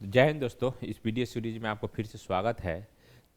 जय हिंद दोस्तों। इस वीडियो सीरीज में आपको फिर से स्वागत है।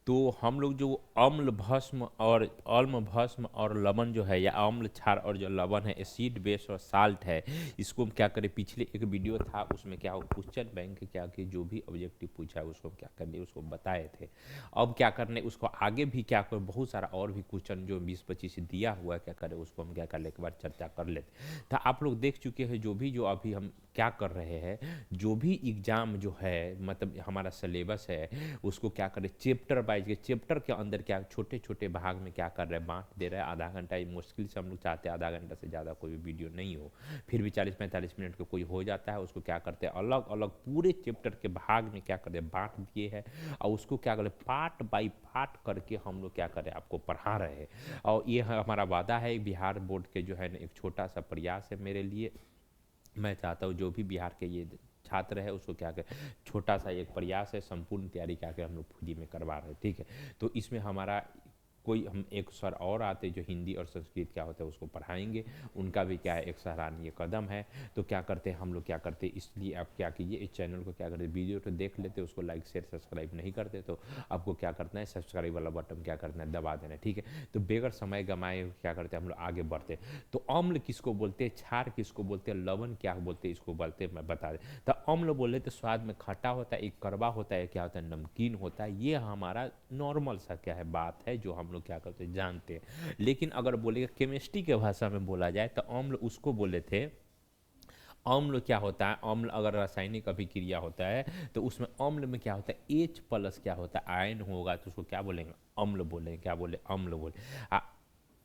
तो हम लोग जो अम्ल भस्म और अम्ल भस्म और लवण जो है या अम्ल क्षार और जो लवण है एसिड बेस और साल्ट है, इसको हम क्या करें, पिछले एक वीडियो था उसमें क्या हो क्वेश्चन बैंक के क्या कि जो भी ऑब्जेक्टिव पूछा है उसको हम क्या करने उसको बताए थे। अब क्या करने उसको आगे भी क्या कर बहुत सारा और भी क्वेश्चन जो 20-25 दिया हुआ है क्या करें उसको हम क्या कर ले एक बार चर्चा कर लेते। तो आप लोग देख चुके हैं जो अभी हम क्या कर रहे हैं, जो भी एग्ज़ाम जो है मतलब हमारा सिलेबस है उसको क्या करें चैप्टर वाइज के चैप्टर के अंदर क्या छोटे छोटे भाग में क्या कर रहे हैं बांट दे रहे हैं। आधा घंटा मुश्किल से हम लोग चाहते हैं आधा घंटा से ज़्यादा कोई भी वीडियो नहीं हो, फिर भी 40-45 मिनट का कोई हो जाता है। उसको क्या करते हैं अलग अलग पूरे चैप्टर के भाग में क्या करते हैं बांट दिए हैं और उसको क्या करें पार्ट बाई पार्ट करके हम लोग क्या करें आपको पढ़ा रहे हैं। और ये हमारा वादा है बिहार बोर्ड के जो है ना एक छोटा सा प्रयास है मेरे लिए। मैं चाहता हूँ जो भी बिहार के ये छात्र है उसको क्या कर छोटा सा एक प्रयास है, संपूर्ण तैयारी क्या कर हम लोग फ्री में करवा रहे हैं, ठीक है। तो इसमें हमारा कोई हम एक सर और आते जो हिंदी और संस्कृत क्या होता है उसको पढ़ाएंगे, उनका भी क्या है एक सराहनीय कदम है। तो क्या करते हैं हम लोग क्या करते हैं, इसलिए आप क्या कीजिए इस चैनल को क्या करते वीडियो तो देख लेते उसको लाइक शेयर सब्सक्राइब नहीं करते तो आपको क्या करना है सब्सक्राइब वाला बटन क्या करना है दबा देना है, ठीक है। तो बेगर समय गमाए क्या करते हैं हम लोग आगे बढ़ते हैं। तो अम्ल किसको बोलते हैं, क्षार किसको बोलते हैं, लवण क्या बोलते हैं इसको बोलते हैं मैं बता दें। तो अम्ल बोले तो स्वाद में खट्टा होता है, एक कड़वा होता है, क्या होता है नमकीन होता है। ये हमारा नॉर्मल सा क्या है बात है जो हम लोग क्या करते हैं जानते हैं। लेकिन अगर बोलेगा केमिस्ट्री के भाषा में बोला जाए तो अम्ल उसको बोले थे। अम्ल क्या होता है, अम्ल अगर रासायनिक अभिक्रिया होता है तो उसमें अम्ल में क्या होता है एच प्लस क्या होता है आयन होगा तो उसको क्या बोलेंगे अम्ल बोलेंगे, क्या बोले अम्ल बोले।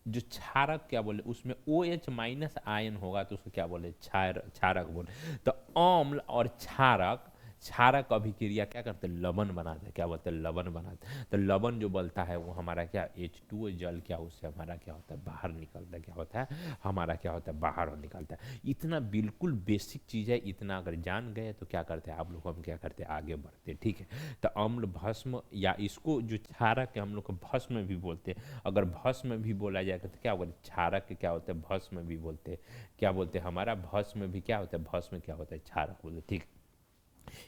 जो क्षारक क्या बोले उसमें ओ एच माइनस आयन होगा तो उसको क्या बोले क्षारक बोले। तो अम्ल और क्षारक क्षारक अभिक्रिया क्या करते हैं लवण बनाते हैं, क्या बोलते हैं लवण बनाते हैं। तो लवण जो बनता है वो हमारा क्या H2O जल क्या उससे हमारा क्या होता है बाहर निकलता है, क्या होता है हमारा क्या होता है बाहर निकलता है। इतना बिल्कुल बेसिक चीज़ है, इतना अगर जान गए तो क्या करते हैं आप लोग हम क्या करते हैं आगे बढ़ते हैं, ठीक है। तो अम्ल भस्म या इसको जो क्षारक है हम लोग को भस्म भी बोलते हैं। अगर भस्म भी बोला जाएगा तो क्या बोलते क्षारक क्या होता है भस्म भी बोलते हैं, क्या बोलते हैं हमारा भस्म भी क्या होता है भस्म क्या होता है क्षारक बोलते, ठीक।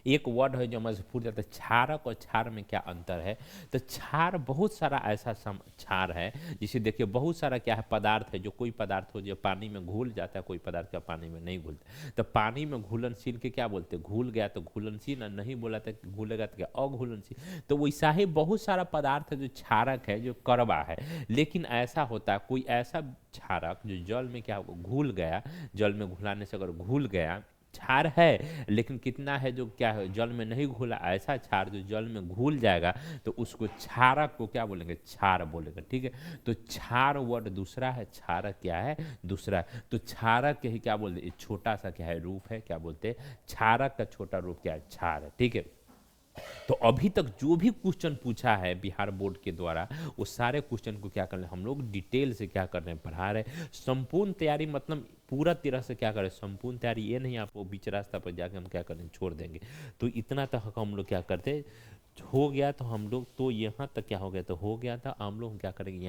एक वर्ड है जो हमारे से पूछ जाता है क्षारक और क्षार में क्या अंतर है। तो क्षार बहुत सारा ऐसा क्षार है जिसे देखिए बहुत सारा क्या है पदार्थ है जो कोई पदार्थ हो जो पानी में घुल जाता है, कोई पदार्थ का पानी में नहीं घुलता। तो पानी में घुलनशील के क्या बोलते हैं घुल गया तो घुलनशील, नहीं बोला तो घुलेगा तो क्या अघुलनशील। तो वैसा ही बहुत सारा पदार्थ है जो क्षारक है जो कड़वा है। लेकिन ऐसा होता है कोई ऐसा क्षारक जो जल में क्या होगा घुल गया, जल में घुलाने से अगर घुल गया क्षार है लेकिन कितना है जो क्या है जल में नहीं घुला, ऐसा क्षार जो जल में घुल जाएगा तो उसको क्षारक को क्या बोलेंगे क्षार बोलेंगे, ठीक है। तो क्षार वर्ड दूसरा है, क्षारक क्या है दूसरा है। तो क्षारक के ही क्या बोलते हैं छोटा सा क्या है रूप है, क्या बोलते हैं क्षारक का छोटा रूप क्या है क्षार है, ठीक है। तो अभी तक जो भी क्वेश्चन पूछा है बिहार बोर्ड के द्वारा वो सारे क्वेश्चन को क्या कर रहे हैं हम लोग डिटेल से क्या कर रहे हैं पढ़ा रहे हैं। संपूर्ण तैयारी मतलब पूरा तरह से क्या करें संपूर्ण तैयारी, ये नहीं आपको बीच रास्ता पर जाके हम क्या करें छोड़ देंगे। तो इतना तक हम लोग क्या करते हो गया तो हम लोग तो यहाँ तक क्या हो गया तो हो गया था। हम लोग क्या करेंगे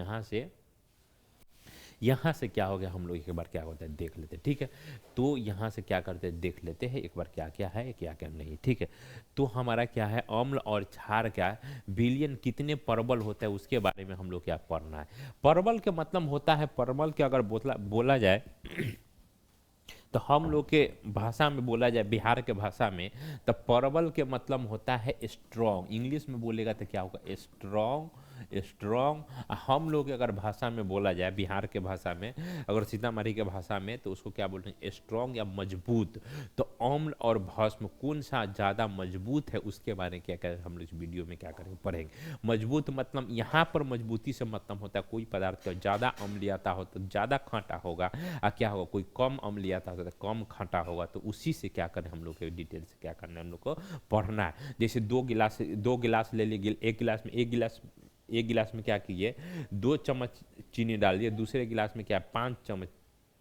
यहाँ से क्या हो गया हम लोग एक बार क्या होता है देख लेते हैं, ठीक है। तो यहाँ से क्या करते हैं देख लेते हैं एक बार क्या क्या है क्या क्या नहीं, ठीक है। तो हमारा क्या है अम्ल और क्षार क्या है बिलियन कितने परबल होता है उसके बारे में हम लोग क्या पढ़ना है। परबल के मतलब होता है परबल के अगर बोला जाए तो हम लोग के भाषा में बोला जाए बिहार के भाषा में तो परवल के मतलब होता है स्ट्रॉन्ग। इंग्लिश में बोलेगा तो क्या होगा स्ट्रॉन्ग स्ट्रॉन्ग। हम लोग अगर भाषा में बोला जाए बिहार के भाषा में अगर सीतामढ़ी के भाषा में तो उसको क्या बोलते हैं स्ट्रॉन्ग या मजबूत। तो अम्ल और भस्म कौन सा ज़्यादा मजबूत है उसके बारे में क्या करें हम लोग इस वीडियो में क्या करेंगे पढ़ेंगे। मजबूत मतलब यहाँ पर मजबूती से मतलब होता है कोई पदार्थ का ज़्यादा अम्लीयता हो तो ज़्यादा खट्टा होगा, क्या होगा कोई कम अम्लीयता होगा तो कम खट्टा होगा। तो उसी से क्या करें हम लोग के डिटेल से क्या करना है हम लोग को पढ़ना है। जैसे दो गिलास ले लीजिए, एक गिलास में क्या कीजिए 2 चम्मच चीनी डाल दिए, दूसरे गिलास में क्या 5 चम्मच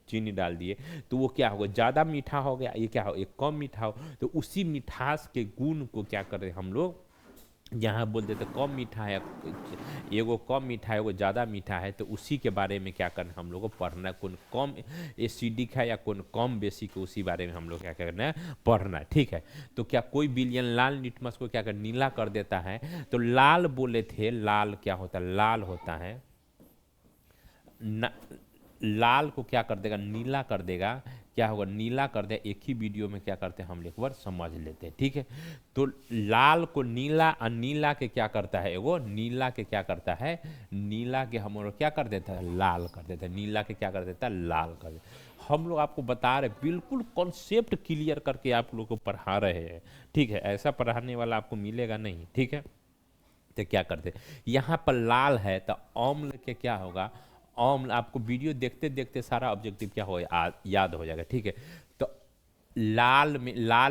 चीनी डाल दिए तो वो क्या होगा ज़्यादा मीठा हो गया, ये क्या हो एक कम मीठा हो। तो उसी मिठास के गुण को क्या करें हम लोग यहाँ बोल देते कम मीठा है, एगो कम मीठा है एगो ज़्यादा मीठा है, तो उसी के बारे में क्या करना हम लोग को पढ़ना है, कौन कम एसिडिक है या कौन कम बेसिक है, उसी बारे में हम लोग क्या करना है, पढ़ना है। ठीक है, तो क्या कोई विलियन लाल लिटमस को क्या कर नीला कर देता है, तो लाल बोले थे, लाल क्या होता है, लाल होता है न, लाल को क्या कर देगा, नीला कर देगा, क्या होगा, नीला कर दे। एक ही वीडियो में क्या करते हैं हम एक बार समझ लेते हैं। ठीक है, तो लाल को नीला और नीला के क्या करता है, वो नीला के क्या करता है, नीला के हम लोग क्या कर देता है, लाल कर देता है, नीला के क्या कर देता है, लाल कर देता है। हम लोग आपको बता रहे बिल्कुल कॉन्सेप्ट क्लियर करके आप लोग को पढ़ा रहे हैं। ठीक है, ऐसा पढ़ाने वाला आपको मिलेगा नहीं। ठीक है, तो क्या करते, यहाँ पर लाल है तो अम्ल के क्या होगा, अम्ल आपको वीडियो देखते देखते सारा ऑब्जेक्टिव क्या हो याद हो जाएगा। ठीक है, तो लाल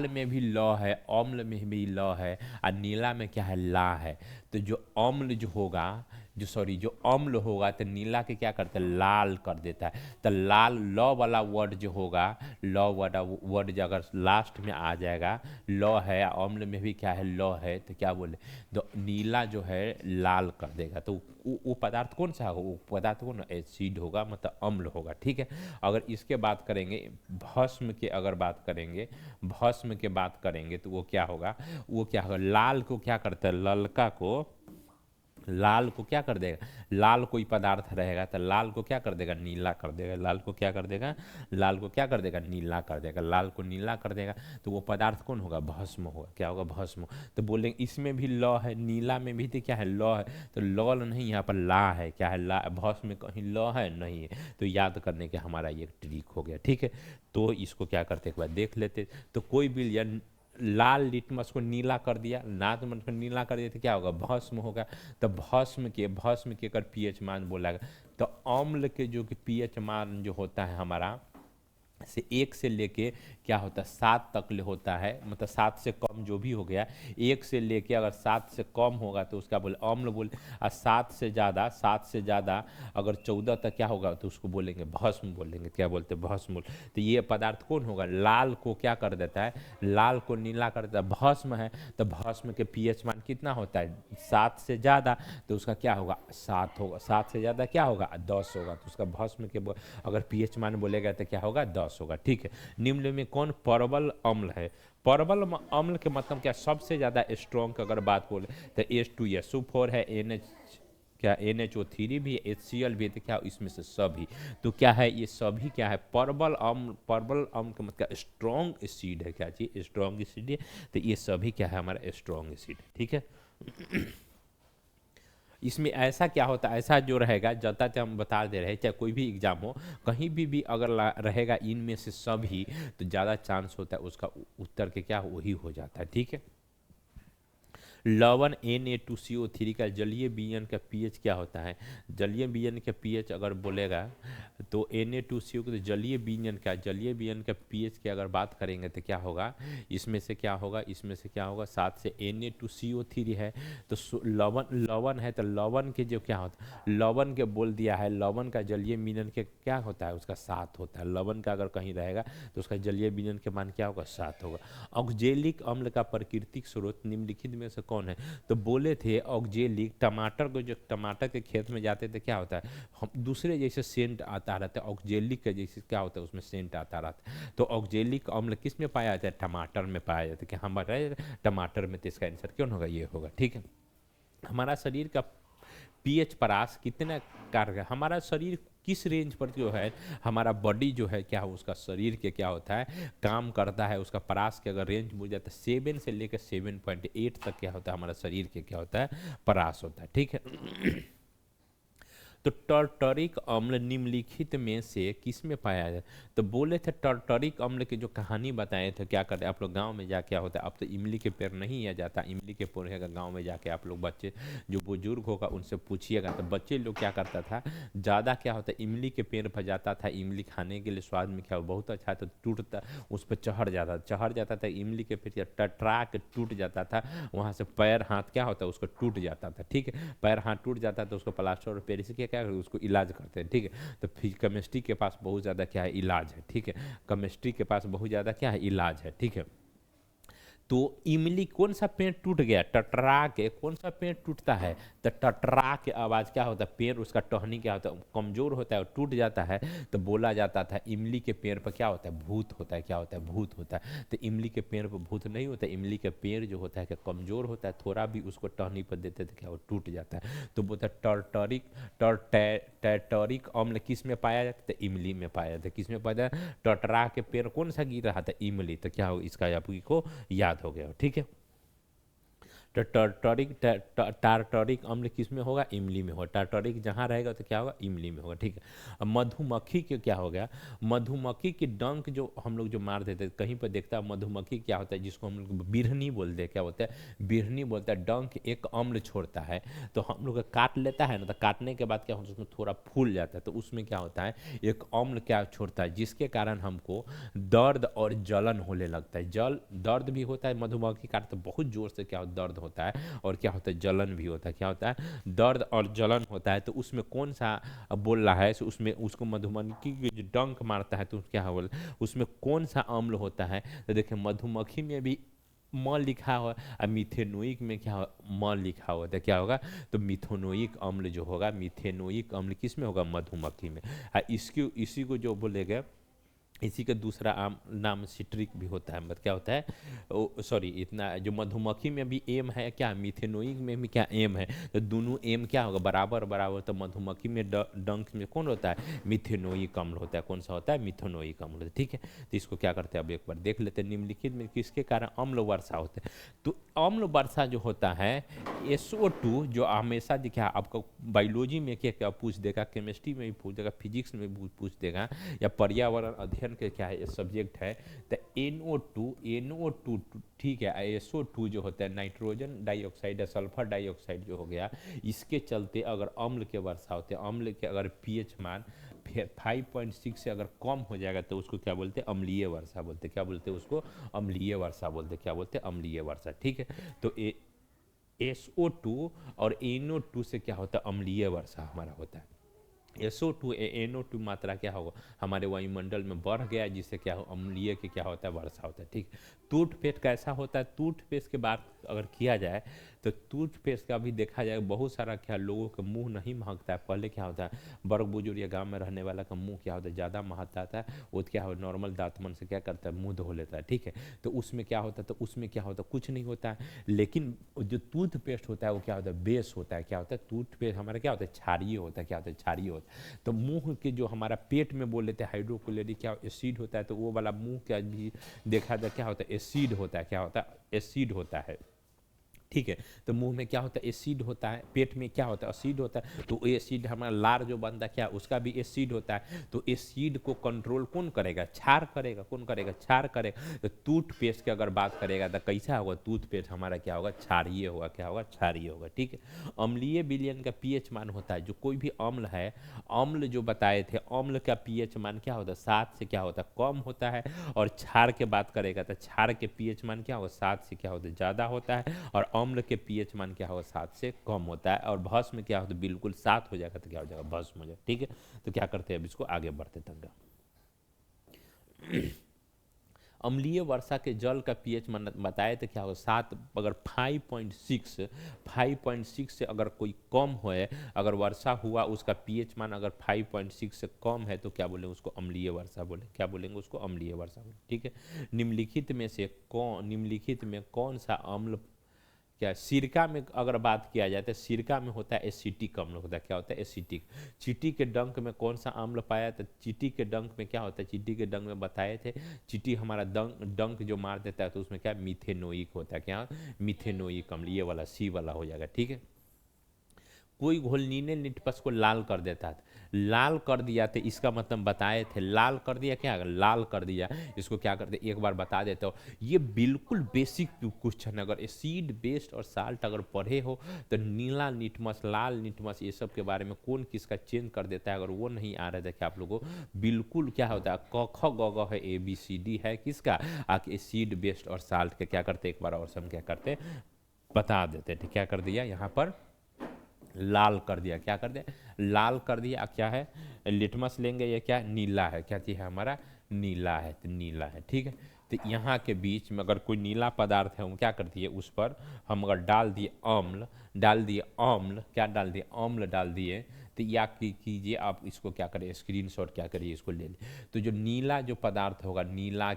में भी ल है, अम्ल में भी ल है, और नीला में क्या है, ला है। तो जो अम्ल जो होगा, जो अम्ल होगा तो नीला के क्या करता है, लाल कर देता है। तो लाल ल वाला वर्ड जो होगा, ल वाला वर्ड जो अगर लास्ट में आ जाएगा, ल है, अम्ल में भी क्या है, ल है, तो क्या बोले, तो नीला जो है लाल कर देगा। तो वो पदार्थ कौन सा होगा, वो पदार्थ कौन, एसिड होगा, मतलब अम्ल होगा। ठीक है, अगर इसके बात करेंगे भस्म के, अगर बात करेंगे भस्म के बात करेंगे, तो वो क्या होगा, वो क्या होगा, लाल को क्या करता है, ललका को, लाल को क्या कर देगा, लाल कोई पदार्थ रहेगा तो लाल को क्या कर देगा, नीला कर देगा। लाल को क्या कर देगा, लाल को क्या कर देगा, नीला कर देगा। लाल को नीला कर देगा तो वो पदार्थ कौन होगा, भस्म होगा। क्या होगा, भस्म। तो बोलेंगे इसमें भी ल है, नीला में भी तो क्या है, ल है, तो ल नहीं, यहाँ पर ला है। क्या है, ला, भस्म में कहीं ल है नहीं है, तो याद करने के हमारा ये ट्रिक हो गया। ठीक है, तो इसको क्या करते एक बार देख लेते। तो कोई भी लाल लिटमस को नीला कर दिया, नाटमस को नीला कर दिया, तो क्या होगा, भस्म होगा। तो भस्म के अगर पीएच मान बोला गया, तो अम्ल के जो कि पीएच मान जो होता है हमारा, से 1 से लेके क्या होता है 7 तक ले होता है, मतलब 7 से कम जो भी हो गया, 1 से लेके अगर 7 से कम होगा तो उसका बोले अम्ल बोले, और 7 से ज़्यादा अगर 14 तक क्या होगा तो उसको बोलेंगे भस्म बोलेंगे। क्या बोलते हैं, भस्म बोल। तो ये पदार्थ कौन होगा, लाल को क्या कर देता है, लाल को नीला कर देता है। भस्म है तो भस्म के पीएच मान कितना होता है, 7 से ज़्यादा, तो उसका क्या होगा, 7 होगा। 7 से ज़्यादा क्या होगा, 10 होगा। तो उसका भस्म के अगर पीएच मान बोलेगा तो क्या होगा, 10 होगा। ठीक है, निम्न में कौन परबल अम्ल है, परबल अम्ल के मतलब क्या, सबसे ज़्यादा स्ट्रॉन्ग अगर बात बोले तो H2SO4 है, NH क्या NHO3 भी है, HCl भी है, तो क्या इसमें से सभी, तो क्या है, ये सभी क्या है, परबल अम्ल का मतलब स्ट्रॉन्ग एसिड है। क्या चीज, स्ट्रॉन्ग एसिड है, तो ये सभी क्या है, हमारा स्ट्रॉन्ग एसिड। ठीक है, इसमें ऐसा क्या होता है, ऐसा जो रहेगा जता तक हम बता दे रहे हैं, चाहे कोई भी एग्जाम हो, कहीं भी अगर रहेगा इनमें से सभी, तो ज़्यादा चांस होता है उसका उत्तर के क्या वही हो जाता है। ठीक है, लवण Na2CO3 का जलीय विलयन का पीएच क्या होता है, जलीय विलयन का पीएच अगर बोलेगा तो Na2CO के जलीय विलयन का पीएच की अगर बात करेंगे तो क्या होगा, इसमें से क्या होगा, 7 से Na2CO3 है, तो लवण है, तो लवण के जो क्या होता है, लवण के बोल दिया है, लवण का जलीय विलयन के क्या होता है, उसका 7 होता है। लवण का अगर कहीं रहेगा तो उसका जलीय विलयन के मान क्या होगा, 7 होगा। ऑक्जेलिक अम्ल का प्राकृतिक स्रोत निम्नलिखित में से कौन है, तो बोले थे ऑक्जेलिक, टमाटर को जो टमाटर के खेत में जाते थे क्या होता है, हम दूसरे जैसे सेंट आता रहता है, ऑक्जेलिक का जैसे क्या होता है उसमें सेंट आता रहता है। तो ऑक्जेलिक अम्ल किस में पाया जाता है, टमाटर में पाया जाता है। कि हम बताए टमाटर में, तो इसका आंसर क्यों होगा, ये होगा। ठीक है, हमारा शरीर का पीएच परास कितना कार्य, हमारा शरीर किस रेंज पर जो है, हमारा बॉडी जो है क्या उसका शरीर के क्या होता है, काम करता है, उसका परास के अगर रेंज बोल जाता है 7 से लेकर 7.8 तक क्या होता है, हमारा शरीर के क्या होता है, परास होता है। ठीक है, तो टर्टरिक अम्ल निम्नलिखित में से किस में पाया जाए, तो बोले थे टर्टरिक अम्ल की जो कहानी बताए थे, क्या करते आप लोग गांव में जाके, क्या होता है, अब तो इमली के पेड़ नहीं आ जाता, इमली के पेड़ है गाँव में जाके आप लोग बच्चे जो बुजुर्ग होगा उनसे पूछिएगा, तो बच्चे लोग क्या करता था, ज़्यादा क्या होता है, इमली के पेड़ पर जाता था, इमली खाने के लिए स्वाद में क्या बहुत अच्छा, तो टूटता, उस पर चढ़ जाता था इमली के पेड़, टटरा के टूट जाता था, वहाँ से पैर हाथ क्या होता है उसको टूट जाता था। ठीक है, पैर हाथ टूट जाता है तो उसको प्लास्टर और पेरिस के क्या उसको इलाज करते हैं। ठीक है, तो फिर केमिस्ट्री के पास बहुत ज़्यादा क्या है, इलाज है। ठीक है, केमिस्ट्री के पास बहुत ज़्यादा क्या है, इलाज है। ठीक है, तो इमली कौन सा पेड़ टूट गया, टटरा के कौन सा पेड़ टूटता है, तो टटरा के आवाज क्या होता है, पेड़ उसका टहनी क्या होता है, कमजोर होता है और टूट जाता है। तो बोला जाता था इमली के पेड़ पर क्या होता है, भूत होता है, क्या होता है, भूत होता है। तो इमली के पेड़ पर भूत नहीं होता, इमली के पेड़ जो होता है क्या कमजोर होता है, थोड़ा भी उसको टहनी पर देते थे क्या वो टूट जाता है। तो बोलता टर्टरिक अम्ल किस में पाया जाता है, इमली में पाया जाता है। किस में पाया जाता है, टटरा के पेड़ कौन सा गिर रहा था, इमली। तो क्या हो, इसका आपको याद हो गया, ठीक है। तो टार्टरिक अम्ल किस में होगा, इमली में होगा। टार्टरिक जहाँ रहेगा तो क्या होगा, इमली में होगा, ठीक है। अब मधुमक्खी के क्या हो गया, मधुमक्खी की डंक जो हम लोग जो मार देते हैं, कहीं पर देखता है मधुमक्खी क्या होता है, जिसको हम लोग बिरहनी बोलते हैं, क्या बोलते हैं, बिरहनी बोलता है। डंक एक अम्ल छोड़ता है, तो हम लोग काट लेता है ना, तो काटने के बाद क्या होता है, उसमें थोड़ा फूल जाता है, तो उसमें क्या होता है, एक अम्ल क्या छोड़ता है, जिसके कारण हमको दर्द और जलन होने लगता है। दर्द भी होता है, मधुमक्खी काटते तो बहुत जोर से क्या दर्द होता है, और क्या होता है, जलन भी होता है। क्या होता है, दर्द और जलन होता है। तो उसमें कौन सा बोल रहा है, उसमें उसको मधुमक्खी की जो डंक मारता है, तो क्या बोल, उसमें कौन सा अम्ल होता है। तो देखिए मधुमक्खी में भी म लिखा हुआ, और मिथेनोइक में क्या म लिखा हुआ, तो क्या होगा, तो मिथेनोइक अम्ल जो होगा, मिथेनोइक अम्ल किस में होगा, मधुमक्खी में। इसी को जो बोलेगा, इसी का दूसरा नाम सिट्रिक भी होता है, मतलब क्या होता है, सॉरी, इतना जो मधुमक्खी में भी एम है, क्या मिथेनोइक में भी क्या एम है, तो दोनों एम क्या होगा, बराबर बराबर। तो मधुमक्खी में डंक में कौन होता है, मिथेनोइक अम्ल होता है। कौन सा होता है, मिथेनोइक अम्ल होता है, ठीक है। तो इसको क्या करते हैं, अब एक बार देख लेते हैं, निम्नलिखित में किसके कारण अम्ल वर्षा होता है। तो अम्ल वर्षा जो होता है, SO2 जो हमेशा दिखा, आपको बायोलॉजी में क्या क्या पूछ देगा, केमिस्ट्री में भी पूछ देगा, फिजिक्स में भी पूछ देगा, या पर्यावरण अध्ययन के क्या है, ये सब्जेक्ट है। तो NO2 ठीक है, SO2 जो होता है, नाइट्रोजन डाइऑक्साइड या सल्फर डाइऑक्साइड जो हो गया, इसके चलते अगर अम्ल के वर्षा होते हैं, अम्ल के अगर pH मान 5.6 से अगर कम हो जाएगा, तो उसको क्या बोलते हैं, अम्लीय वर्षा बोलते हैं। क्या बोलते हैं उसको, अम्लीय वर्षा बोलते हैं। क्या बोलते हैं, अम्लीय वर्षा, ठीक है। तो SO2 और NO2 से क्या होता है, अम्लीय वर्षा हमारा होता है। SO2 NO2 मात्रा क्या होगा, हमारे वायुमंडल में बढ़ गया, जिससे क्या हो, अम्लीय के क्या होता है, वर्षा होता है, ठीक। टूथपेस्ट कैसा होता है, टूथपेस्ट की बात अगर किया जाए, तो टूथपेस्ट का भी देखा जाए, बहुत सारा क्या लोगों का मुंह नहीं महकता है। पहले क्या होता है, बड़े बुजुर्ग या गांव में रहने वाला का मुंह क्या होता है, ज़्यादा महकता है, वो क्या हो, नॉर्मल दांतमन से क्या करता है, मुंह धो लेता है, ठीक है। तो उसमें क्या होता है, तो उसमें क्या होता है, कुछ नहीं होता है। लेकिन जो टूथपेस्ट होता है वो क्या होता है, बेस होता है। क्या होता है, टूथपेस्ट हमारा क्या होता है, क्षारीय होता है। क्या होता है, क्षारीय होता है। तो मुंह के जो हमारा पेट में बोल लेते हैं हाइड्रोक्लोरिक क्या एसिड होता है, तो वो वाला मुंह का भी देखा जाए क्या होता है, एसिड होता है। क्या होता है, एसिड होता है, ठीक है। तो मुंह में क्या होता है, एसिड होता है। पेट में क्या होता है, एसिड होता है। तो एसिड हमारा लार जो बनता है क्या, उसका भी एसिड होता है। तो एसिड को कंट्रोल कौन करेगा, क्षार करेगा। कौन करेगा, क्षार करेगा। तो टूथपेस्ट की अगर बात करेगा तो कैसा होगा, टूथपेस्ट हमारा क्या होगा, क्षारीय होगा। क्या होगा, क्षारीय होगा, ठीक है। अम्लीय विलयन का पीएच मान होता है, जो कोई भी अम्ल है, अम्ल जो बताए थे, अम्ल का पीएच मान क्या होता है, 7 से क्या होता है, कम होता है। और क्षार के बात करेगा तो क्षार के पीएच मान क्या होगा, 7 से क्या होता है, ज़्यादा होता है। और अम्ल के पीएच मान क्या होगा, 7 से कम होता है। और भस्म में क्या होता है, बिल्कुल 7 हो जाएगा तो क्या हो जाएगा, भस्म हो जाएगा, ठीक है। तो क्या करते हैं, अब इसको आगे बढ़ते तंगा। अम्लीय वर्षा के जल का पीएच मान बताए तो क्या होगा, 7। अगर 5.6 से अगर कोई कम होए, अगर वर्षा हुआ उसका पीएच मान अगर 5.6 से कम है, तो क्या बोलेंगे उसको, अम्लीय वर्षा बोले। क्या बोलेंगे उसको, अम्लीय वर्षा बोले, ठीक है। निम्नलिखित में कौन सा अम्ल, क्या सिरका में अगर बात किया जाए तो सिरका में होता है एसिटिक अम्ल होता है। क्या होता है, एसिटिक। चींटी के डंक में कौन सा अम्ल पाया, तो चींटी के डंक में क्या होता है, चींटी के डंक में बताए थे, चींटी हमारा डंक जो मार देता है, तो उसमें क्या मिथेनोइक होता है। क्या, मिथेनोइक अम्ल, ये वाला सी वाला हो जाएगा, ठीक है। कोई घोल नीले लिटपस को लाल कर देता है, लाल कर दिया, तो इसका मतलब बताए थे, लाल कर दिया, क्या लाल कर दिया, इसको क्या करते, एक बार बता देते हो। ये बिल्कुल बेसिक क्वेश्चन, अगर एसिड बेस्ड और साल्ट अगर पढ़े हो, तो नीला लिटमस, लाल लिटमस, ये सब के बारे में कौन किसका चेंज कर देता है, अगर वो नहीं आ रहा है क्या आप लोगों को, बिल्कुल क्या होता है, क ख ग घ है, ABCD है किसका, एसिड बेस्ड और साल्ट के। क्या करते, एक बार और हम क्या करते, बता देते थे। क्या कर दिया यहाँ पर, लाल कर दिया। क्या कर दिया, लाल कर दिया। क्या है, लिटमस लेंगे, ये क्या नीला है, क्या चीज है हमारा, नीला है, तो नीला है, ठीक है। तो यहाँ के बीच में अगर कोई नीला पदार्थ है, हम क्या करती है उस पर हम अगर डाल दिए अम्ल, क्या डाल दिए अम्ल डाल दिए, तो या कीजिए आप इसको क्या करें स्क्रीनशॉट क्या करिए इसको ले लीजिए। तो जो नीला जो पदार्थ होगा नीला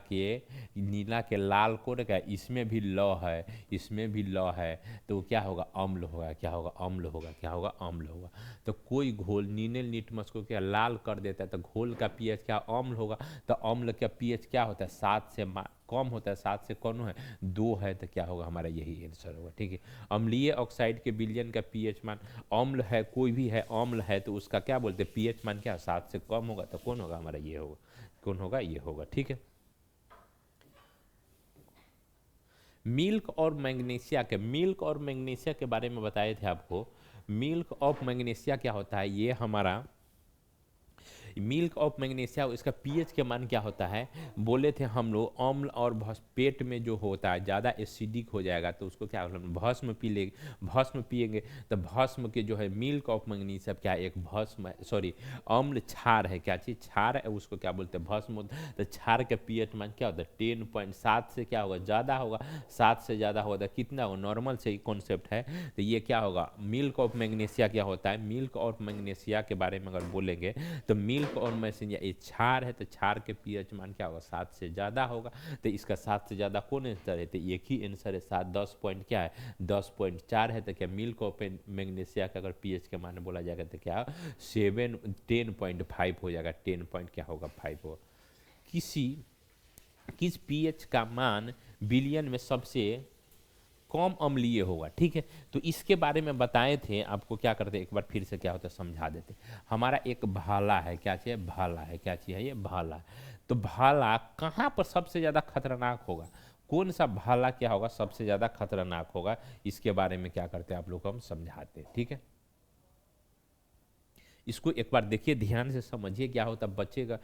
के लाल कोड का इसमें भी लौ है, इसमें भी लौ है, तो क्या होगा अम्ल होगा, क्या होगा अम्ल होगा, क्या होगा अम्ल होगा। तो कोई घोल नीले लिटमस को क्या लाल कर देता है तो घोल का पीएच क्या अम्ल होगा, तो अम्ल का पीएच क्या होता है 7 से कम होता है, 7 से कौन है 2 है, तो क्या होगा हमारा यही आंसर होगा। ठीक है, अम्लीय ऑक्साइड के विलयन का पीएच मान अम्ल है, कोई भी है अम्ल है तो उसका क्या बोलते हैं पीएच मान क्या 7 से कम होगा, तो कौन होगा हमारा ये होगा, कौन होगा ये होगा। ठीक है, मिल्क और मैग्नीशिया के बारे में बताए थे आपको। मिल्क ऑफ मैग्नीशिया क्या होता है, ये हमारा मिल्क ऑफ मैग्नीशिया इसका पीएच के मान क्या होता है, बोले थे हम लोग अम्ल और पेट में जो होता है ज़्यादा एसिडिक हो जाएगा तो उसको क्या भस्म पिएंगे तो भस्म के जो है मिल्क ऑफ मैग्नीशिया क्या एक भस्म सॉरी अम्ल क्षार है, क्या चीज़ क्षार है, उसको क्या बोलते हैं भस्म। तो क्षार का पीएच मान क्या होता है 10.7 से क्या होगा ज़्यादा होगा, 7 से ज़्यादा होगा कितना होगा, नॉर्मल से ही कॉन्सेप्ट है। तो ये क्या होगा मिल्क ऑफ मैग्नीशिया क्या होता है, मिल्क ऑफ मैग्नीशिया के बारे में अगर बोलेंगे तो मिल्क और मैसेंजर ये क्षार है, तो क्षार के पीएच मान क्या होगा 7 से ज़्यादा होगा। तो इसका 7 से ज़्यादा कौन आंसर है, तो एक ही आंसर है 7, 10 पॉइंट क्या है 10.4 है। तो क्या मिल्क ऑफ मैग्नीशिया का अगर पीएच के मान बोला जाएगा तो क्या 10.5 हो जाएगा, 10 पॉइंट क्या होगा 5 होगा। किस पीएच का मान बिलियन में सबसे कम अम्लीय होगा। ठीक है, तो इसके बारे में बताए थे आपको, क्या करते एक बार फिर से क्या होता है समझा देते। हमारा एक भाला है, क्या चाहिए भाला है, क्या चाहिए ये भाला। तो भाला कहाँ पर सबसे ज़्यादा खतरनाक होगा, कौन सा भाला क्या होगा सबसे ज़्यादा खतरनाक होगा, इसके बारे में क्या करते हैं आप लोग को हम समझाते हैं। ठीक है, इसको एक बार देखिए ध्यान से समझिए क्या होता है, बच्चे का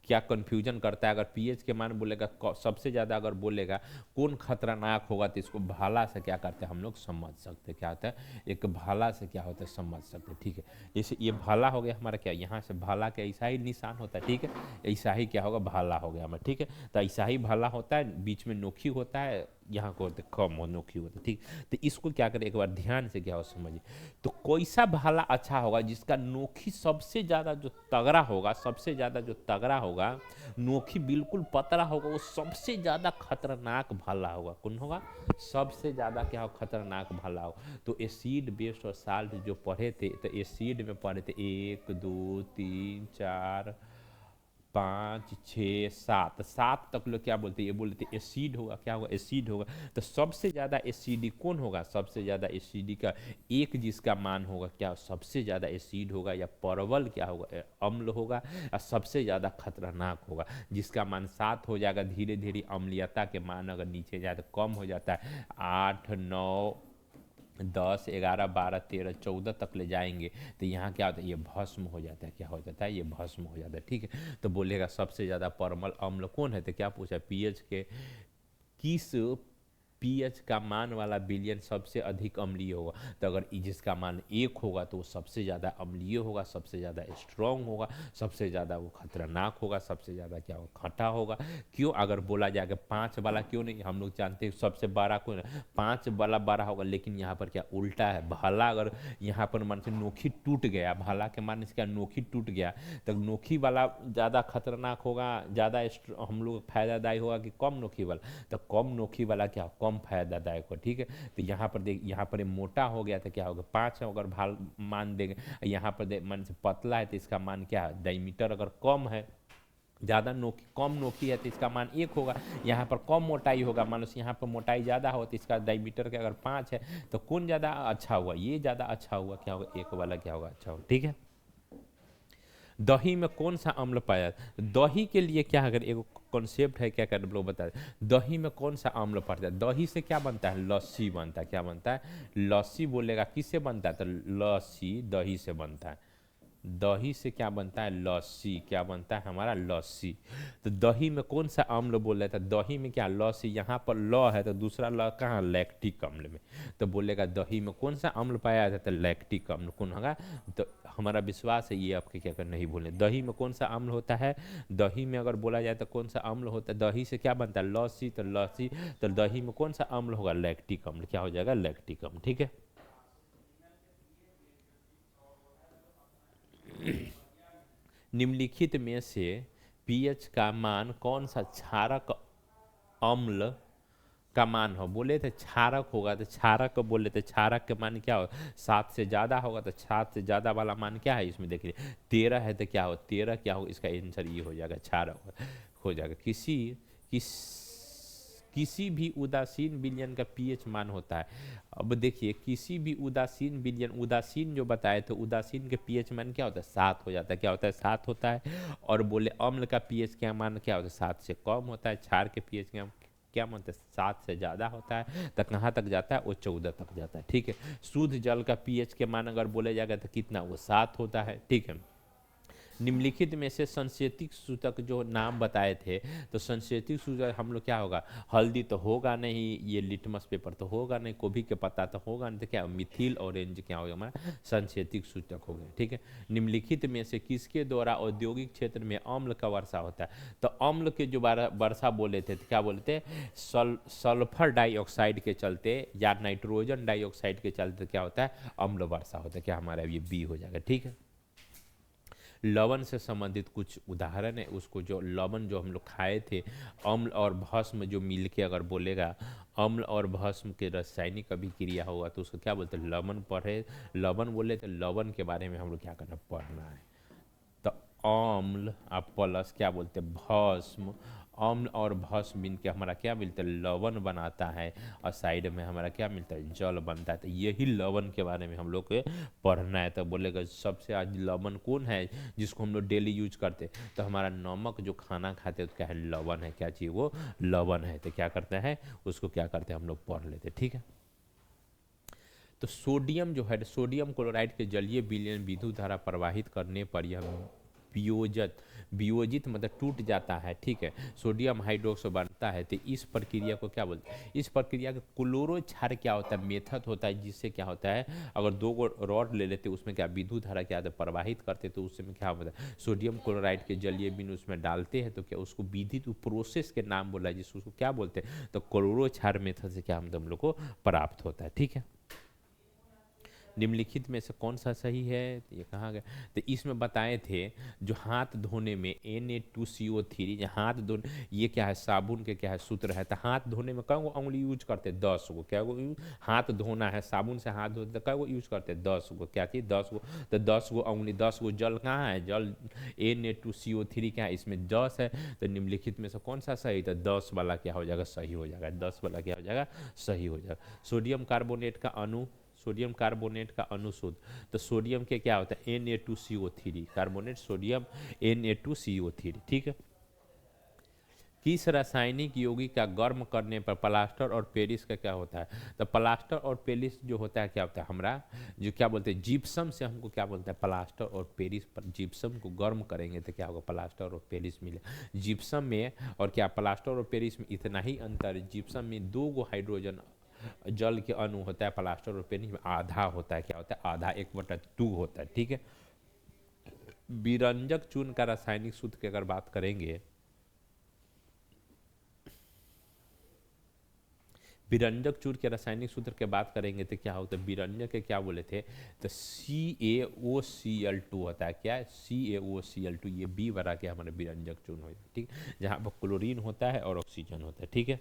क्या कंफ्यूजन करता है। अगर पीएच के मान बोलेगा सबसे ज़्यादा अगर बोलेगा कौन खतरनाक होगा तो इसको भाला से क्या करते हैं हम लोग समझ सकते हैं, क्या होता है एक भाला से क्या होता है समझ सकते हैं। ठीक है, जैसे ये भाला हो गया हमारा, क्या यहाँ से भाला का ऐसा ही निशान होता है। ठीक है, ऐसा ही क्या होगा भाला हो गया हमारा। ठीक है, तो ऐसा ही भाला होता है, बीच में नोखी होता है, यहाँ को कम हो नोखी होती है। ठीक, तो इसको क्या करें एक बार ध्यान से क्या हो समझिए। तो कैसा भाला अच्छा होगा, जिसका नोखी सबसे ज़्यादा जो तगड़ा होगा, सबसे ज़्यादा जो तगड़ा होगा, नोखी बिल्कुल पतला होगा, वो सबसे ज़्यादा खतरनाक भाला होगा। कौन होगा सबसे ज़्यादा क्या हो खतरनाक भाला हो। तो एसिड बेस और साल्ट जो पढ़े थे, तो एसिड में पढ़े थे 1 2 3 4 5 6 7 7 तक लोग क्या बोलते हैं, ये बोलते हैं एसिड होगा, क्या होगा एसिड होगा। तो सबसे ज़्यादा एसिडी कौन होगा, सबसे ज़्यादा एसिडी का एक जिसका मान होगा क्या सबसे ज़्यादा एसिड होगा, या परवल क्या होगा अम्ल होगा, या सबसे ज़्यादा खतरनाक होगा जिसका मान 7 हो जाएगा। धीरे धीरे अम्लीयता के मान अगर नीचे जाए तो कम हो जाता है, 8 9 10 11 12 13 14 तक ले जाएंगे तो यहाँ क्या होता है ये भस्म हो जाता है, क्या हो जाता है ये भस्म हो जाता है। ठीक है, तो बोलेगा सबसे ज़्यादा परमल अम्ल कौन है, तो क्या पूछा पीएच के किस पीएच का मान वाला विलयन सबसे अधिक अम्लीय होगा। तो अगर जिसका मान 1 होगा तो वो सबसे ज़्यादा अम्लीय होगा, सबसे ज़्यादा स्ट्रॉन्ग होगा, सबसे ज़्यादा वो खतरनाक होगा, सबसे ज़्यादा क्या होगा खट्टा होगा। क्यों अगर बोला जाएगा 5 वाला क्यों नहीं, हम लोग जानते हैं सबसे बड़ा कौन है 5 वाला बड़ा होगा, लेकिन यहाँ पर क्या उल्टा है। भाला अगर यहाँ पर मान से नोखी टूट गया, भाला के मान से क्या नोखी टूट गया, तो नोखी वाला ज़्यादा खतरनाक होगा, ज़्यादा हम लोग फायदादायी होगा कि कम नोखी वाला, तो कम नोखी वाला क्या कम फायदादायक हो। ठीक है, तो यहाँ पर देख यहाँ पर मोटा हो गया तो क्या होगा 5 अगर भाल मान देंगे, यहाँ पर मान से पतला है तो इसका मान क्या है डायमीटर अगर कम है, ज़्यादा नोकी कम नोकी है तो इसका मान 1 होगा। यहाँ पर कम मोटाई होगा, मान लो यहाँ पर मोटाई ज़्यादा हो तो इसका डायमीटर का अगर 5 है तो कौन ज़्यादा अच्छा हुआ, ये ज़्यादा अच्छा हुआ, क्या होगा 1 वाला क्या होगा अच्छा होगा। ठीक है, दही में कौन सा अम्ल पाया जाता है, दही के लिए क्या अगर एक कॉन्सेप्ट है क्या कर लोग बता दें, दही में कौन सा अम्ल पड़ता है। दही से क्या बनता है लस्सी बनता है, क्या बनता है लस्सी बोलेगा किससे बनता है, तो लस्सी दही से बनता है। दही से क्या बनता है? लस्सी। क्या बनता है हमारा? लस्सी। तो दही में कौन सा अम्ल बोल रहे थे? दही में क्या? लस्सी। यहाँ पर ल है तो दूसरा ल कहाँ? लैक्टिक अम्ल में। तो बोलेगा दही में कौन सा अम्ल पाया जाता है? लैक्टिक अम्ल। कौन होगा? तो हमारा विश्वास है ये आपके क्या कर नहीं भूलें। दही में कौन सा अम्ल होता है? दही में अगर बोला जाए तो कौन सा अम्ल होता है? दही से क्या बनता है? लस्सी। तो लस्सी, तो दही में कौन सा अम्ल होगा? लैक्टिक अम्ल। क्या हो जाएगा? लैक्टिक अम्ल। ठीक है। निम्नलिखित में से पीएच का मान कौन सा क्षारक अम्ल का मान हो? बोले थे क्षारक होगा तो क्षारक को बोले थे क्षारक के मान क्या हो? 7 से ज़्यादा होगा तो 7 से ज़्यादा वाला मान क्या है इसमें? देखिए 13 है तो क्या हो? 13 क्या हो? इसका आंसर ये हो जाएगा, क्षारक हो जाएगा। किस किसी भी उदासीन विलयन का पीएच मान होता है। अब देखिए किसी भी उदासीन विलयन, उदासीन जो बताए तो उदासीन के पीएच मान क्या होता है? 7 हो जाता है। क्या होता है? 7 होता है। और बोले अम्ल का पीएच क्या मान क्या होता है? 7 से कम होता है। क्षार के पीएच क्या मानते हैं? 7 से ज़्यादा होता है। तो कहाँ तक जाता है? वो 14 तक जाता है। ठीक है। शुद्ध जल का पीएच के मान अगर बोले जाएगा तो कितना? वो 7 होता है। ठीक है। निम्नलिखित में से संश्लेषित सूचक जो नाम बताए थे, तो संश्लेषित सूचक हम लोग क्या होगा? हल्दी तो होगा नहीं, ये लिटमस पेपर तो होगा नहीं, गोभी के पत्ता तो होगा नहीं, तो क्या मिथिल ऑरेंज क्या होगा? हमारा संश्लेषित सूचक हो गया। ठीक है। निम्नलिखित में से किसके द्वारा औद्योगिक क्षेत्र में अम्ल का वर्षा होता है? तो अम्ल के जो वर्षा बोले थे तो क्या बोले थे? सल्फर डाइऑक्साइड के चलते या नाइट्रोजन डाइऑक्साइड के चलते क्या होता है? अम्ल वर्षा होता है। क्या हमारा ये बी हो जाएगा। ठीक है। लवण से संबंधित कुछ उदाहरण है, उसको जो लवण जो हम लोग खाए थे, अम्ल और भस्म जो मिल के अगर बोलेगा अम्ल और भस्म के रासायनिक अभिक्रिया होगा तो उसको क्या बोलते हैं? लवण पढ़े। लवण बोले तो लवण के बारे में हम लोग क्या करना? पढ़ना है। तो अम्ल आप प्लस क्या बोलते हैं? भस्म। अम्ल और भस्म मिल के हमारा क्या मिलता है? लवण बनाता है। और साइड में हमारा क्या मिलता है? जल बनता है। तो यही लवण के बारे में हम लोग को पढ़ना है। तो बोलेगा सबसे आज लवण कौन है जिसको हम लोग डेली यूज करते हैं? तो हमारा नमक जो खाना खाते हैं तो क्या है? लवण है। क्या चीज़? वो लवण है। तो क्या करते हैं? उसको क्या करते हैं? हम लोग पढ़ लेते हैं। ठीक है। तो सोडियम जो है, सोडियम क्लोराइड के जलीय विलयन विद्युत धारा प्रवाहित करने पर यह वियोजित वियोजित मतलब टूट जाता है। ठीक है। सोडियम हाइड्रोक्साइड बनता है। तो इस प्रक्रिया को क्या बोलते हैं? इस प्रक्रिया का क्लोरो क्षार क्या होता है? मेथड होता है जिससे क्या होता है? अगर 2 गो रॉड ले लेते उसमें क्या विद्युत धारा क्या होता है? प्रवाहित करते तो उसमें क्या होता है? सोडियम क्लोराइड के जलीय बिंदु उसमें डालते हैं तो क्या उसको विद्युत प्रोसेस के नाम बोला है जिसको क्या बोलते हैं? तो क्लोरो क्षार मेथड से क्या हम लोग को प्राप्त होता है। ठीक है। निम्नलिखित में से कौन सा सही है? तो ये कहाँ गया? तो इसमें बताए थे जो हाथ धोने में Na2CO3, हाथ धोने ये क्या है? साबुन के क्या है? सूत्र है। तो हाथ धोने में कई गो उंगली यूज करते हैं? 10 गो। क्या गो हाथ धोना है, साबुन से हाथ धोते तो कई गो यूज करते हैं? 10 गो। क्या चीज़? 10 गो। तो 10 गो उंगली, 10 गो जल कहाँ है? जल Na2CO3 क्या है? इसमें 10 है। तो निम्नलिखित में से कौन सा सही? तो 10 वाला क्या हो जाएगा? सही हो जाएगा। 10 वाला क्या हो जाएगा? सही हो जाएगा। सोडियम कार्बोनेट का अणु, सोडियम कार्बोनेट का अनुशुद्ध, तो सोडियम के क्या होता है? Na2CO3 carbonate sodium Na2CO3। ठीक है। किस रासायनिक यौगिक का गर्म करने पर प्लास्टर और पेरिस का क्या होता है? तो प्लास्टर और पेरिस जो होता है क्या होता है? हमारा जो क्या बोलते हैं? जिप्सम से हमको क्या बोलते हैं? प्लास्टर और पेरिस पर जिप्सम को गर्म करेंगे तो क्या होगा? प्लास्टर और पेरिस मिले। जिप्सम में और क्या प्लास्टर और पेरिस में इतना ही अंतर है, जिप्सम में 2 गो हाइड्रोजन जल के अणु होता है, प्लास्टर और पेरिस में आधा होता है। क्या होता है? आधा, 1/2 होता है। ठीक है। विरंजक चूर्ण का रासायनिक सूत्र की अगर बात करेंगे, विरंजक चूर्ण के रासायनिक सूत्र की बात करेंगे तो क्या होता है? विरंजक के क्या बोले थे? तो CaOCl2 होता है। क्या है? CaOCl2, ये बी बरा के हमारे विरंजक चूर्ण हो जाता है। ठीक। जहाँ पर क्लोरीन होता है और ऑक्सीजन होता है। ठीक है।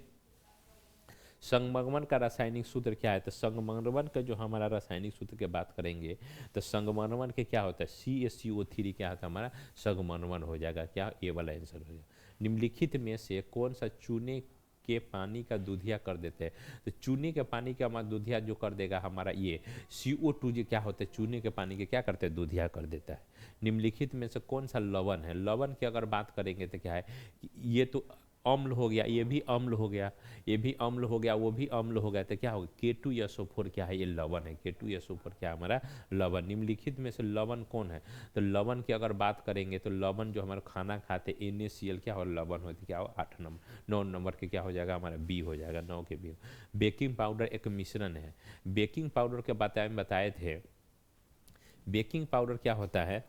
संगमरमर का रासायनिक सूत्र क्या है? तो संगमरमर का जो हमारा रासायनिक सूत्र की बात करेंगे तो संगमरमर के क्या होता है? CaCO3 क्या होता है? हमारा संगमरमर हो जाएगा। क्या? ए वाला आंसर हो जाएगा। निम्नलिखित में से कौन सा चूने के पानी का दूधिया कर देते हैं? तो चूने के पानी का हमारा दूधिया जो कर देगा हमारा ये CO2 जो क्या होता है? चूने के पानी के क्या करते हैं? दूधिया कर देता है। निम्नलिखित में से कौन सा लवण है? लवण की अगर बात करेंगे तो क्या है? ये तो अम्ल हो गया, ये भी अम्ल हो गया, ये भी अम्ल हो गया, वो भी अम्ल हो गया, तो क्या होगा K2SO4 क्या है, ये लवण है। K2SO4 क्या है हमारा लवण। निम्नलिखित में से लवण कौन है, तो लवण की अगर बात करेंगे तो लवण जो हमारा खाना खाते NaCl क्या हो लवण होती, क्या हो 8 नंबर 9 नंबर के क्या हो जाएगा हमारा बी हो जाएगा, 9 के बी। बेकिंग पाउडर एक मिश्रण है। बेकिंग पाउडर के बताए थे, बेकिंग पाउडर क्या होता है,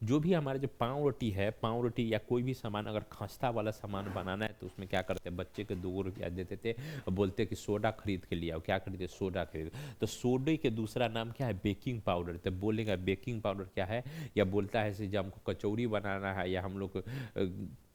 जो भी हमारे जो पाव रोटी है, पाव रोटी या कोई भी सामान अगर खस्ता वाला सामान बनाना है तो उसमें क्या करते हैं, बच्चे के 2 रुपया देते थे और बोलते कि सोडा खरीद के लिए आओ, क्या खरीदे सोडा खरीद, तो सोडे के दूसरा नाम क्या है बेकिंग पाउडर। तो बोलेगा बेकिंग पाउडर क्या है, या बोलता है जब हमको कचौड़ी बनाना है या हम लोग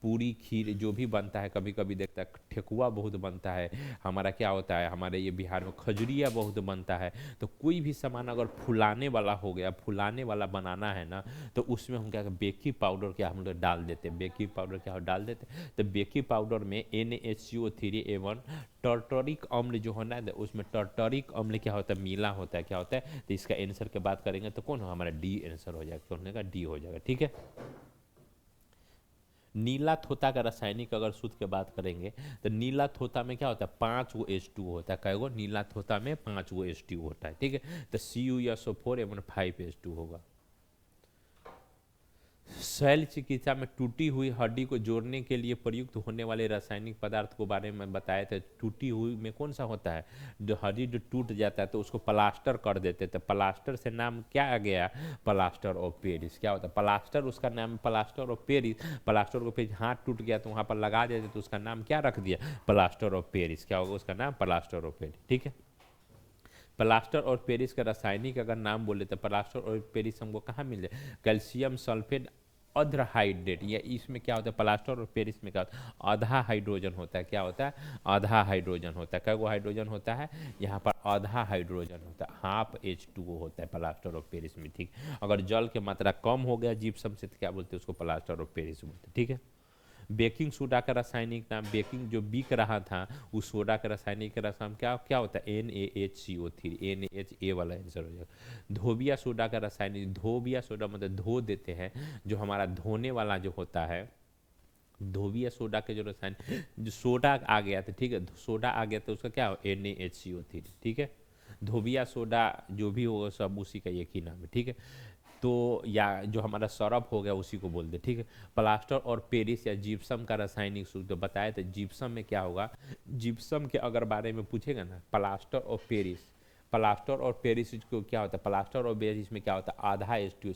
पूरी खीर जो भी बनता है, कभी कभी देखता है ठेकुआ बहुत बनता है, हमारा क्या होता है हमारे ये बिहार में खजुरिया बहुत बनता है, तो कोई भी सामान अगर फुलाने वाला हो गया, फुलाने वाला बनाना है ना, तो उसमें हम क्या बेकिंग पाउडर क्या हम लोग डाल देते हैं, बेकिंग पाउडर क्या डाल देते हैं, तो बेकिंग पाउडर में NaCO3 एवं टर्टरिक अम्ल जो होना है, उसमें टर्टरिक अम्ल क्या होता है मिला होता है, क्या होता है, तो इसका आंसर की बात करेंगे तो कौन हो हमारा डी आंसर हो जाएगा, कौन होगा डी हो जाएगा, ठीक है। नीला थोता का रासायनिक अगर सूत्र की बात करेंगे तो नीला थोता में क्या होता है 5 गो H2 होता है, कई गो नीला थोता में 5 गो H2 होता है, ठीक है, तो CuSO4 एवं 5H2 होगा। शैल चिकित्सा में टूटी हुई हड्डी को जोड़ने के लिए प्रयुक्त होने वाले रासायनिक पदार्थ को बारे में बताए थे। टूटी हुई में कौन सा होता है, जो हड्डी जो टूट जाता है तो उसको प्लास्टर कर देते थे, प्लास्टर से नाम क्या आ गया, प्लास्टर ऑफ पेरिस। क्या होता है प्लास्टर, उसका नाम plaster of Paris. Plaster of Paris, हाथ टूट गया तो वहाँ पर लगा देते तो उसका नाम क्या रख दिया, प्लास्टर ऑफ पेरिस। क्या होगा उसका नाम, प्लास्टर ऑफ पेरिस, ठीक है। प्लास्टर और पेरिस का रासायनिक अगर नाम बोले तो प्लास्टर और पेरिस हमको कहाँ मिले, कैल्शियम सल्फेट अधहाइड्रेट, या इसमें क्या होता है प्लास्टर और पेरिस में क्या होता है आधा हाइड्रोजन होता है, क्या होता है आधा हाइड्रोजन होता है, क्या वो हाइड्रोजन होता है यहाँ पर आधा हाइड्रोजन होता है, हाफ H2O होता है प्लास्टर और पेरिस में, ठीक। अगर जल की मात्रा कम हो गया जिप्सम से तो क्या बोलते हैं उसको प्लास्टर और पेरिस बोलते हैं, ठीक है। बेकिंग सोडा का रासायनिक नाम, बेकिंग जो बिक रहा था उस सोडा का रासायनिक नाम क्या क्या होता है NaHCO3, NaHA वाला आंसर हो जाएगा। धोबिया सोडा का रासायनिक, धोबिया सोडा मतलब धो देते हैं, जो हमारा धोने वाला जो होता है, धोबिया सोडा के जो रसायन, जो सोडा आ गया था, ठीक है, सोडा आ गया तो उसका क्या हो NaHCO3, ठीक है। धोबिया सोडा जो भी होगा सब उसी का एक ही नाम है, ठीक है। तो या जो हमारा सरफ हो गया उसी को बोलते, ठीक है। प्लास्टर और पेरिस या जिप्सम का रासायनिक सूत्र तो बताया था, जिप्सम में क्या होगा, जिप्सम के अगर बारे में पूछेगा ना, प्लास्टर और पेरिस, प्लास्टर और पेरिस को क्या होता है, प्लास्टर और पेरिस में क्या होता है आधा H2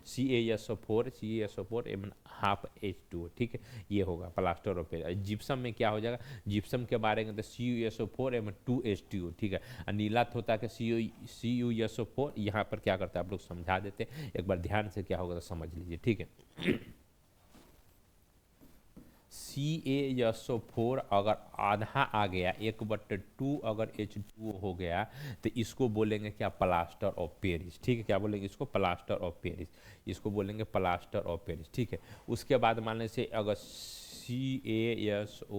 CaSO4 एवं हाफ H2, ठीक है, ये होगा प्लास्टर और पेरिस। जिप्सम में क्या हो जाएगा, जिप्सम के बारे में तो CuSO4 एवं 2H2, ठीक है। और नीला होता है कि CuSO4 यहाँ पर क्या करता है आप लोग समझा देते, एक बार ध्यान से क्या होगा तो समझ लीजिए, ठीक है। CaSO4 अगर आधा आ गया 1/2 अगर H2O हो गया तो इसको बोलेंगे क्या, प्लास्टर ऑफ पेरिस, ठीक है। क्या बोलेंगे इसको, प्लास्टर ऑफ पेरिस, इसको बोलेंगे प्लास्टर ऑफ पेरिस, ठीक है। उसके बाद मान लीजिए अगर CaSO4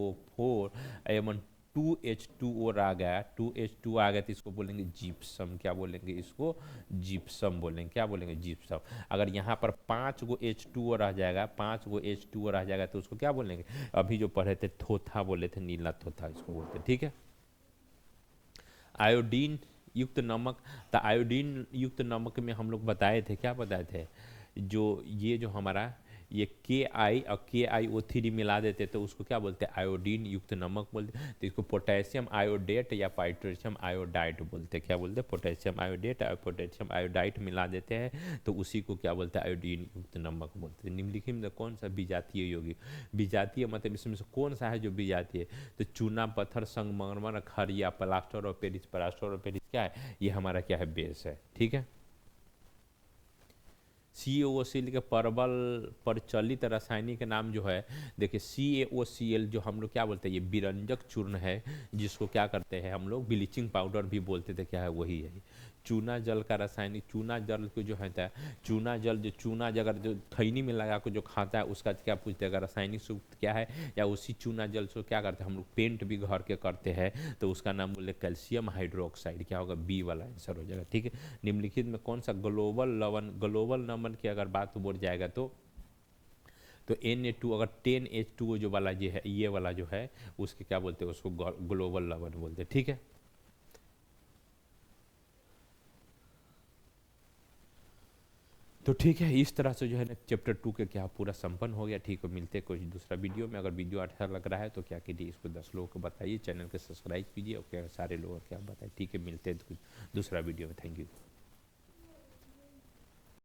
एवं 2H2O आ गया, 2H2 आ गया तो इसको बोलेंगे जिप्सम, क्या बोलेंगे इसको, जिप्सम बोलेंगे, क्या बोलेंगे जिप्सम। अगर यहाँ पर 5 गो H2O रह जाएगा, 5 गो H2O रह जाएगा तो उसको क्या बोलेंगे, अभी जो पढ़े थे थोथा बोले थे, नीला थोथा इसको बोलते, ठीक है। आयोडीन युक्त नमक, तो आयोडीन युक्त नमक में हम लोग बताए थे, क्या बताए थे, जो ये जो हमारा ये Ki और KiO3 मिला देते तो उसको क्या बोलते हैं आयोडीन युक्त नमक बोलते हैं, तो इसको पोटेशियम आयोडेट या पोटेशियम आयोडाइड बोलते हैं, क्या बोलते हैं पोटेशियम आयोडेट और पोटेशियम आयोडाइड मिला देते हैं तो उसी को क्या बोलते हैं आयोडीन युक्त नमक बोलते हैं। निम्नलिखित में कौन सा विजातीय यौगिक, विजातीय मतलब इसमें से कौन सा है जो विजातीय, तो चूना पत्थर संगमरमर खरिया प्लास्टर और पेरिस, प्लास्टर और पेरिस क्या है, ये हमारा क्या है बेस है, ठीक है। CaOCl के प्रबल प्रचलित रासायनिक नाम जो है, देखिए CaOCl जो हम लोग क्या बोलते हैं ये विरंजक चूर्ण है, जिसको क्या करते हैं हम लोग ब्लीचिंग पाउडर भी बोलते थे, क्या है वही है। चूना जल का रासायनिक, चूना जल को जो है चूना जल, जो चूना अगर जो खैनी में लगा को जो खाता है उसका क्या पूछते हैं, अगर रासायनिक सूत्र क्या है, या उसी चूना जल से क्या करते हैं हम लोग पेंट भी घर के करते हैं तो उसका नाम बोले कैल्शियम हाइड्रोक्साइड, क्या होगा बी वाला आंसर हो जाएगा, ठीक है। निम्नलिखित में कौन सा ग्लोबल लवण, ग्लोबल नमन की अगर बात बोल जाएगा तो तो Na2 अगर 10H2O जो वाला ये वाला जो है उसके क्या बोलते हैं, उसको ग्लोबल लवण बोलते हैं। ठीक है, तो ठीक है, इस तरह से जो है ना चैप्टर 2 के क्या पूरा संपन्न हो गया। ठीक है, मिलते हैं कुछ दूसरा वीडियो में। अगर वीडियो अच्छा लग रहा है तो क्या कीजिए, इसको 10 लोगों को बताइए, चैनल को सब्सक्राइब कीजिए और क्या सारे लोगों को क्या बताइए। ठीक है, मिलते हैं कुछ दूसरा वीडियो में। Thank you.